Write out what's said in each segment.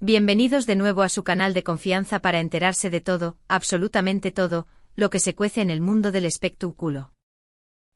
Bienvenidos de nuevo a su canal de confianza para enterarse de todo, absolutamente todo, lo que se cuece en el mundo del espectáculo.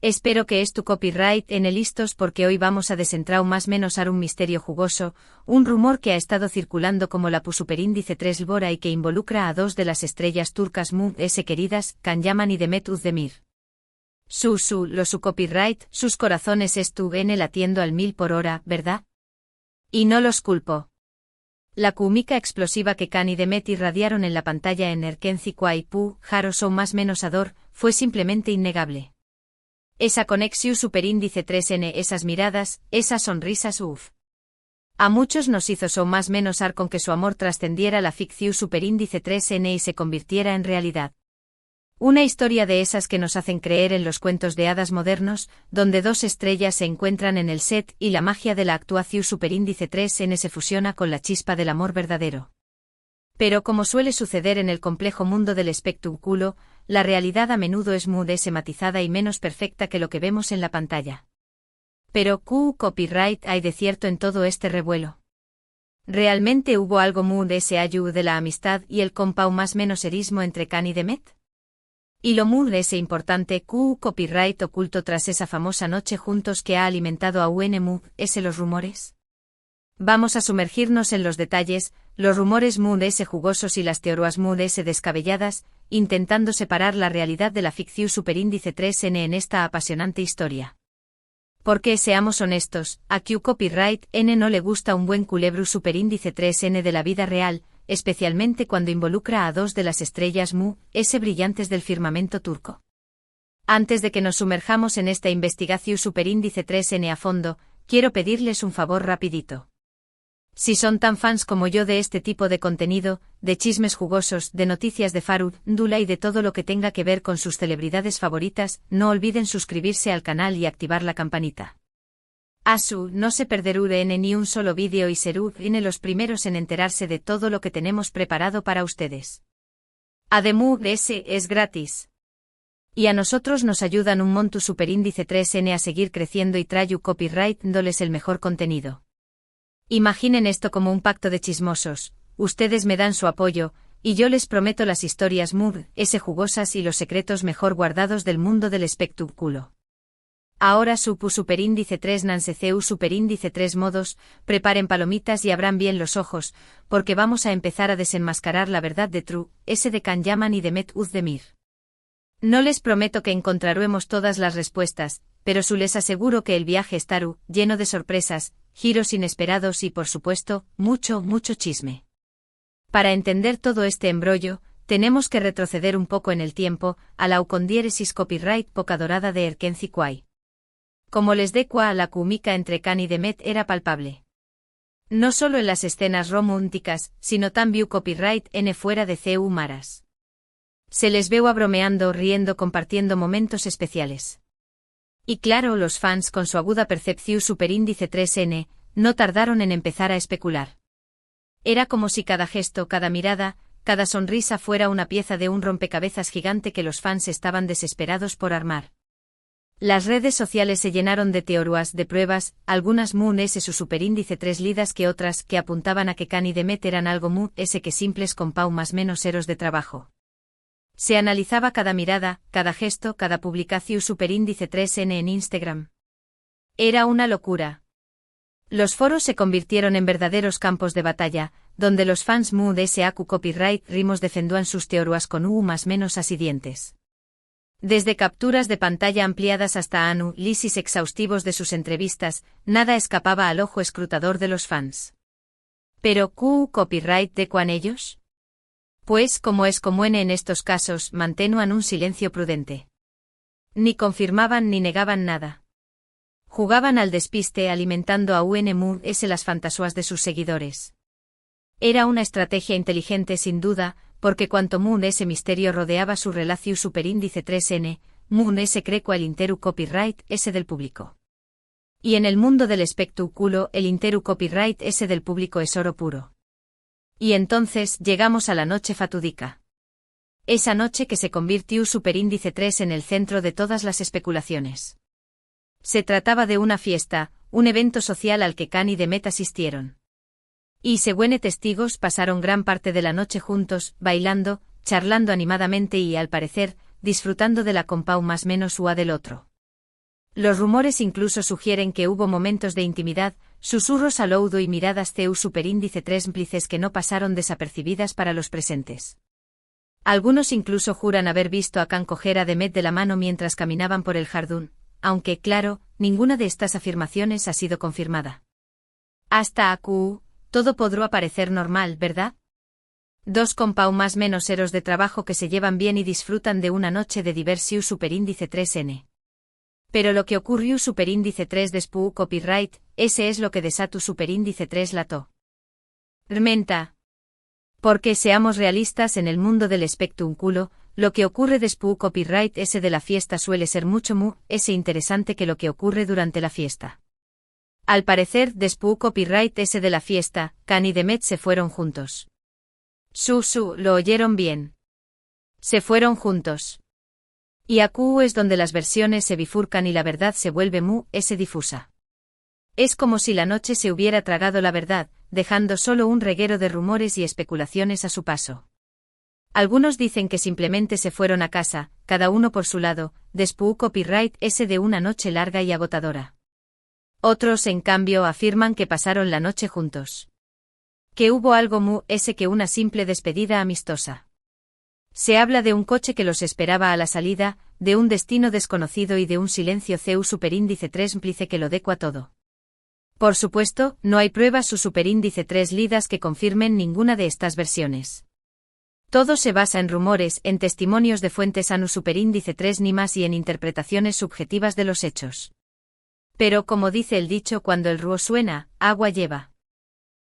Espero que es tu copyright en listos porque hoy vamos a desentrar más menos un misterio jugoso, un rumor que ha estado circulando como la superíndice 3 Lbora y que involucra a dos de las estrellas turcas S queridas, Can Yaman y Demet Özdemir. Su copyright, sus corazones estuvieron latiendo al 1000 por hora, ¿verdad? Y no los culpo. La química explosiva que Can y Demet irradiaron en la pantalla en Erkenci Pu, Jaro son más menos ador, fue simplemente innegable. Esa conexión superíndice 3N, esas miradas, esas sonrisas, uff. A muchos nos hizo son más menos con que su amor trascendiera la ficción superíndice 3N y se convirtiera en realidad. Una historia de esas que nos hacen creer en los cuentos de hadas modernos, donde dos estrellas se encuentran en el set y la magia de la actuación superíndice 3N se fusiona con la chispa del amor verdadero. Pero como suele suceder en el complejo mundo del espectáculo, la realidad a menudo es matizada y menos perfecta que lo que vemos en la pantalla. Pero ¿qué copyright hay de cierto en todo este revuelo? ¿Realmente hubo algo de la amistad y el compau más menos erismo entre Can y Demet? Y lo importante copyright oculto tras esa famosa noche juntos que ha alimentado a los rumores. Vamos a sumergirnos en los detalles, los rumores jugosos y las teorías descabelladas, intentando separar la realidad de la ficción superíndice 3N en esta apasionante historia. Porque seamos honestos, a copyright N no le gusta un buen culebro superíndice 3N de la vida real, especialmente cuando involucra a dos de las estrellas brillantes del firmamento turco. Antes de que nos sumerjamos en esta investigación superíndice 3N a fondo, quiero pedirles un favor rapidito. Si son tan fans como yo de este tipo de contenido, de chismes jugosos, de noticias de Dula y de todo lo que tenga que ver con sus celebridades favoritas, no olviden suscribirse al canal y activar la campanita. No se perderán ni un solo vídeo y serán los primeros en enterarse de todo lo que tenemos preparado para ustedes. Además, es gratis. Y a nosotros nos ayudan un monto superíndice 3N a seguir creciendo y trayu copyright dándoles el mejor contenido. Imaginen esto como un pacto de chismosos, ustedes me dan su apoyo, y yo les prometo las historias jugosas y los secretos mejor guardados del mundo del espectáculo. Ahora superíndice 3 Nanseceu superíndice 3 modos, preparen palomitas y abran bien los ojos, porque vamos a empezar a desenmascarar la verdad de de Can Yaman y Demet Özdemir. No les prometo que encontraremos todas las respuestas, pero les aseguro que el viaje estará lleno de sorpresas, giros inesperados y por supuesto, mucho chisme. Para entender todo este embrollo, tenemos que retroceder un poco en el tiempo, a la ucondiéresis copyright poca dorada de Erkenci Quay. Como les decua, la química entre Can y Demet era palpable. No solo en las escenas románticas, sino también copyright N fuera de CU Maras. Se les veo bromeando, riendo, compartiendo momentos especiales. Y claro, los fans con su aguda percepción superíndice 3N, no tardaron en empezar a especular. Era como si cada gesto, cada mirada, cada sonrisa fuera una pieza de un rompecabezas gigante que los fans estaban desesperados por armar. Las redes sociales se llenaron de teorías, de pruebas, algunas su superíndice 3 lidas que otras que apuntaban a que Can y Demet eran algo que simples compau más menos eros de trabajo. Se analizaba cada mirada, cada gesto, cada publicación superíndice 3N en Instagram. Era una locura. Los foros se convirtieron en verdaderos campos de batalla, donde los fans copyright rimos defendían sus teorías con más menos asidientes. Desde capturas de pantalla ampliadas hasta análisis exhaustivos de sus entrevistas, nada escapaba al ojo escrutador de los fans. Pero copyright de cuán ellos? Pues, como es común en estos casos, mantenían un silencio prudente. Ni confirmaban ni negaban nada. Jugaban al despiste alimentando a las fantasías de sus seguidores. Era una estrategia inteligente sin duda, porque cuanto ese misterio rodeaba su relación superíndice 3N, crecua el interu copyright del público. Y en el mundo del espectáculo el interu copyright del público es oro puro. Y entonces llegamos a la noche fatídica. Esa noche que se convirtió superíndice 3 en el centro de todas las especulaciones. Se trataba de una fiesta, un evento social al que Can y Demet asistieron. Y según testigos pasaron gran parte de la noche juntos, bailando, charlando animadamente y, al parecer, disfrutando de la compau más menos ua del otro. Los rumores incluso sugieren que hubo momentos de intimidad, susurros al oído y miradas CU superíndice 3 cómplices que no pasaron desapercibidas para los presentes. Algunos incluso juran haber visto a Khan coger a Demet de la mano mientras caminaban por el jardín, aunque, claro, ninguna de estas afirmaciones ha sido confirmada. Hasta AQ, todo podrá parecer normal, ¿verdad? Dos compau más menos eros de trabajo que se llevan bien y disfrutan de una noche de diversión superíndice 3n. Pero lo que ocurrió superíndice 3 después copyright, ese es lo que desató superíndice 3 lató. Menta. Porque seamos realistas, en el mundo del espectáculo, lo que ocurre después copyright ese de la fiesta suele ser mucho ese interesante que lo que ocurre durante la fiesta. Al parecer, después copyright ese de la fiesta, Khan y Demet se fueron juntos. Lo oyeron bien. Se fueron juntos. Y AQ es donde las versiones se bifurcan y la verdad se vuelve difusa. Es como si la noche se hubiera tragado la verdad, dejando solo un reguero de rumores y especulaciones a su paso. Algunos dicen que simplemente se fueron a casa, cada uno por su lado, después copyright ese de una noche larga y agotadora. Otros, en cambio, afirman que pasaron la noche juntos. Que hubo algo ese que una simple despedida amistosa. Se habla de un coche que los esperaba a la salida, de un destino desconocido y de un silencio CU superíndice 3 cómplice que lo decua todo. Por supuesto, no hay pruebas su superíndice 3 lidas que confirmen ninguna de estas versiones. Todo se basa en rumores, en testimonios de fuentes anu superíndice 3 ni más y en interpretaciones subjetivas de los hechos. Pero como dice el dicho, cuando el ruo suena, agua lleva.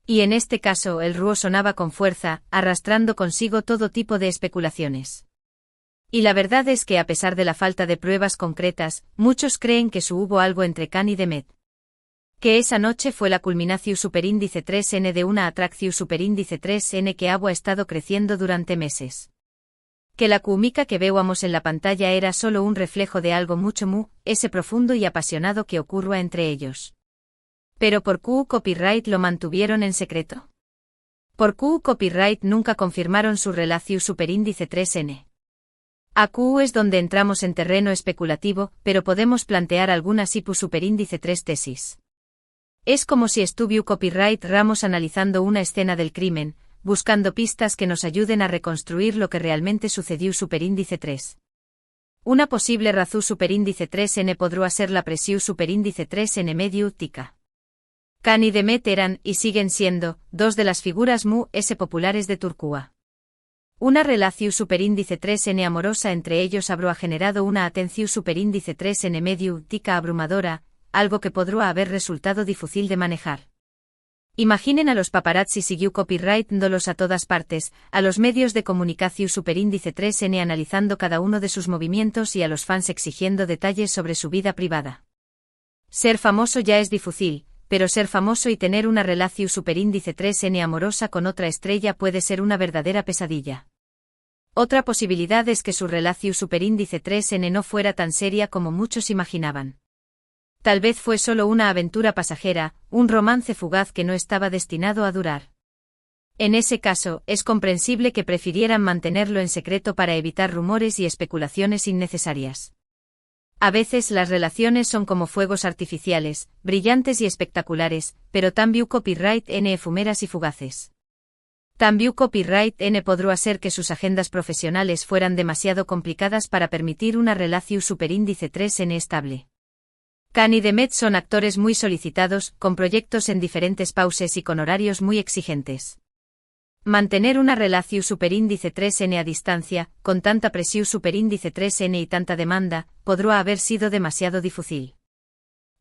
Y en este caso el ruo sonaba con fuerza, arrastrando consigo todo tipo de especulaciones. Y la verdad es que a pesar de la falta de pruebas concretas, muchos creen que hubo algo entre Khan y Demet. Que esa noche fue la culminación superíndice 3n de una atracción superíndice 3n que ha estado creciendo durante meses. Que la química que veíamos en la pantalla era solo un reflejo de algo mucho ese profundo y apasionado que ocurra entre ellos. Pero ¿por qué copyright lo mantuvieron en secreto? ¿Por qué copyright nunca confirmaron su relación superíndice 3n? AQ es donde entramos en terreno especulativo, pero podemos plantear algunas hipo superíndice 3 tesis. Es como si estuviera copyright Ramos analizando una escena del crimen, buscando pistas que nos ayuden a reconstruir lo que realmente sucedió superíndice 3. Una posible razón superíndice 3n podría ser la presión superíndice 3n medio tica. Khan y Demet eran, y siguen siendo, dos de las figuras ese populares de Turquía. Una relación superíndice 3n amorosa entre ellos habrá generado una atención superíndice 3n medio tica abrumadora, algo que podría haber resultado difícil de manejar. Imaginen a los paparazzi siguió copyrightándolos a todas partes, a los medios de comunicación superíndice 3n analizando cada uno de sus movimientos y a los fans exigiendo detalles sobre su vida privada. Ser famoso ya es difícil, pero ser famoso y tener una relación superíndice 3n amorosa con otra estrella puede ser una verdadera pesadilla. Otra posibilidad es que su relación superíndice 3n no fuera tan seria como muchos imaginaban. Tal vez fue solo una aventura pasajera, un romance fugaz que no estaba destinado a durar. En ese caso, es comprensible que prefirieran mantenerlo en secreto para evitar rumores y especulaciones innecesarias. A veces las relaciones son como fuegos artificiales, brillantes y espectaculares, pero también copyright n efímeras y fugaces. También copyright n podría ser que sus agendas profesionales fueran demasiado complicadas para permitir una relación superíndice 3n estable. Khan y Demet son actores muy solicitados, con proyectos en diferentes pauses y con horarios muy exigentes. Mantener una relación superíndice 3n a distancia, con tanta presión superíndice 3n y tanta demanda, podría haber sido demasiado difícil.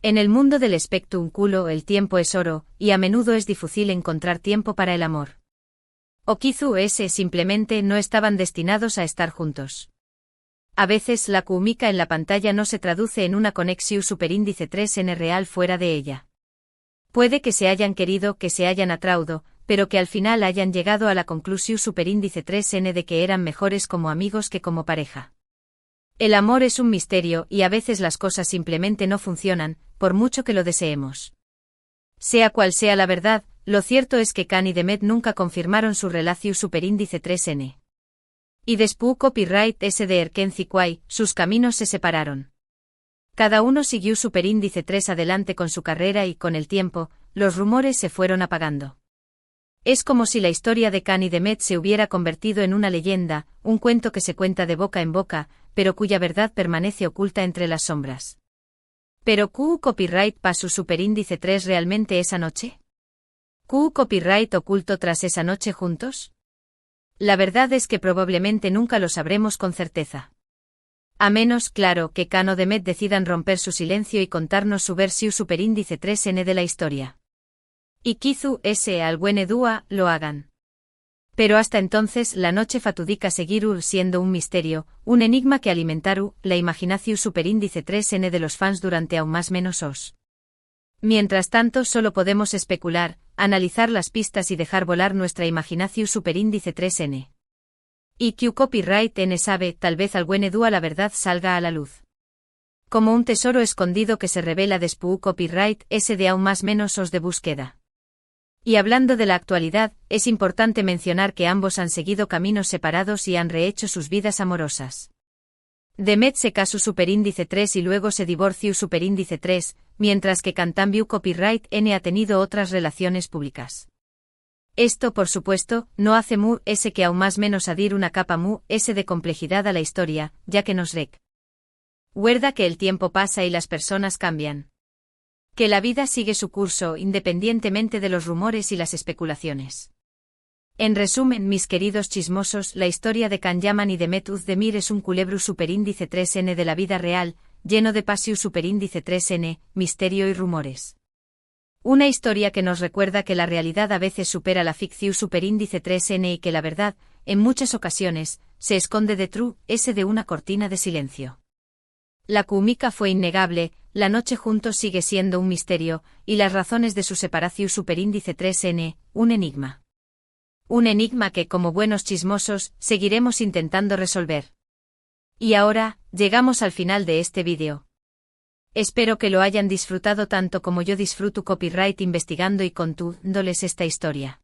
En el mundo del espectáculo el tiempo es oro, y a menudo es difícil encontrar tiempo para el amor. O quizá simplemente no estaban destinados a estar juntos. A veces la química en la pantalla no se traduce en una conexión superíndice 3n real fuera de ella. Puede que se hayan querido, que se hayan atraído, pero que al final hayan llegado a la conclusión superíndice 3n de que eran mejores como amigos que como pareja. El amor es un misterio y a veces las cosas simplemente no funcionan, por mucho que lo deseemos. Sea cual sea la verdad, lo cierto es que Khan y Demet nunca confirmaron su relación superíndice 3N. Y después copyright S de Erkenci Kwai, sus caminos se separaron. Cada uno siguió superíndice 3 adelante con su carrera y con el tiempo, los rumores se fueron apagando. Es como si la historia de Khan y Demet se hubiera convertido en una leyenda, un cuento que se cuenta de boca en boca, pero cuya verdad permanece oculta entre las sombras. ¿Pero Q copyright pasó superíndice 3 realmente esa noche? ¿Q copyright oculto tras esa noche juntos? La verdad es que probablemente nunca lo sabremos con certeza. A menos, claro, que Khan o Demet decidan romper su silencio y contarnos su versión superíndice 3N de la historia. Y Kizu S. Albuenedúa lo hagan. Pero hasta entonces la noche fatídica seguirá siendo un misterio, un enigma que alimentaru la imaginación superíndice 3N de los fans durante aún más menos os. Mientras tanto solo podemos especular, analizar las pistas y dejar volar nuestra imaginación superíndice 3N. Y Q copyright N sabe, tal vez Albuenedúa la verdad salga a la luz. Como un tesoro escondido que se revela después copyright S de aún más menos os de búsqueda. Y hablando de la actualidad, es importante mencionar que ambos han seguido caminos separados y han rehecho sus vidas amorosas. Demet se casó superíndice 3 y luego se divorció superíndice 3, mientras que Cantambiu copyright N ha tenido otras relaciones públicas. Esto, por supuesto, no hace mu S que aún más menos adir una capa mu S de complejidad a la historia, ya que nos recuerda que el tiempo pasa y las personas cambian. Que la vida sigue su curso independientemente de los rumores y las especulaciones. En resumen, mis queridos chismosos, la historia de Khan Yaman y Demet Özdemir es un culebro superíndice 3N de la vida real, lleno de pasión superíndice 3N, misterio y rumores. Una historia que nos recuerda que la realidad a veces supera la ficción superíndice 3N y que la verdad, en muchas ocasiones, se esconde detrás de una cortina de silencio. La química fue innegable, la noche juntos sigue siendo un misterio, y las razones de su separación superíndice 3N, un enigma. Un enigma que, como buenos chismosos, seguiremos intentando resolver. Y ahora, llegamos al final de este vídeo. Espero que lo hayan disfrutado tanto como yo disfruto copyright investigando y contándoles esta historia.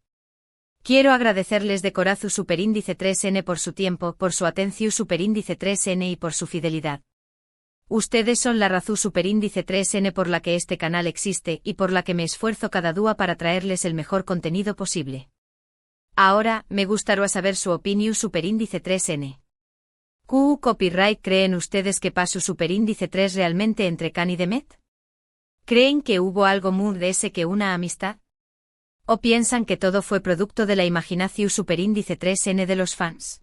Quiero agradecerles de corazón superíndice 3N por su tiempo, por su atención superíndice 3N y por su fidelidad. Ustedes son la razón superíndice 3N por la que este canal existe y por la que me esfuerzo cada día para traerles el mejor contenido posible. Ahora, me gustaría saber su opinión superíndice 3N. ¿Q copyright creen ustedes que pasó superíndice 3 realmente entre Khan y Demet? ¿Creen que hubo algo más de ese que una amistad? ¿O piensan que todo fue producto de la imaginación superíndice 3N de los fans?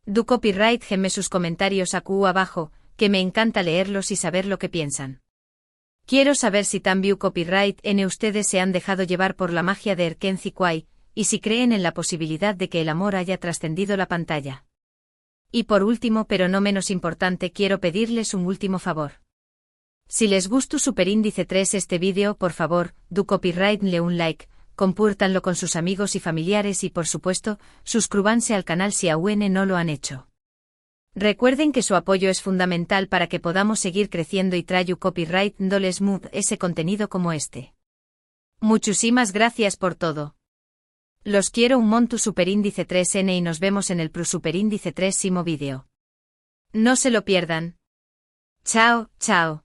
Du copyright geme sus comentarios a Q abajo, que me encanta leerlos y saber lo que piensan. Quiero saber si también copyright N ustedes se han dejado llevar por la magia de Erkenci Kwai, y si creen en la posibilidad de que el amor haya trascendido la pantalla. Y por último pero no menos importante quiero pedirles un último favor. Si les gustó superíndice 3 este vídeo por favor, du copyright le un like, compártanlo con sus amigos y familiares y por supuesto, suscríbanse al canal si aún no lo han hecho. Recuerden que su apoyo es fundamental para que podamos seguir creciendo y traer copyright doles mood ese contenido como este. Muchísimas gracias por todo. Los quiero un monto superíndice 3N y nos vemos en el superíndice 3 vídeo. No se lo pierdan. Chao, chao.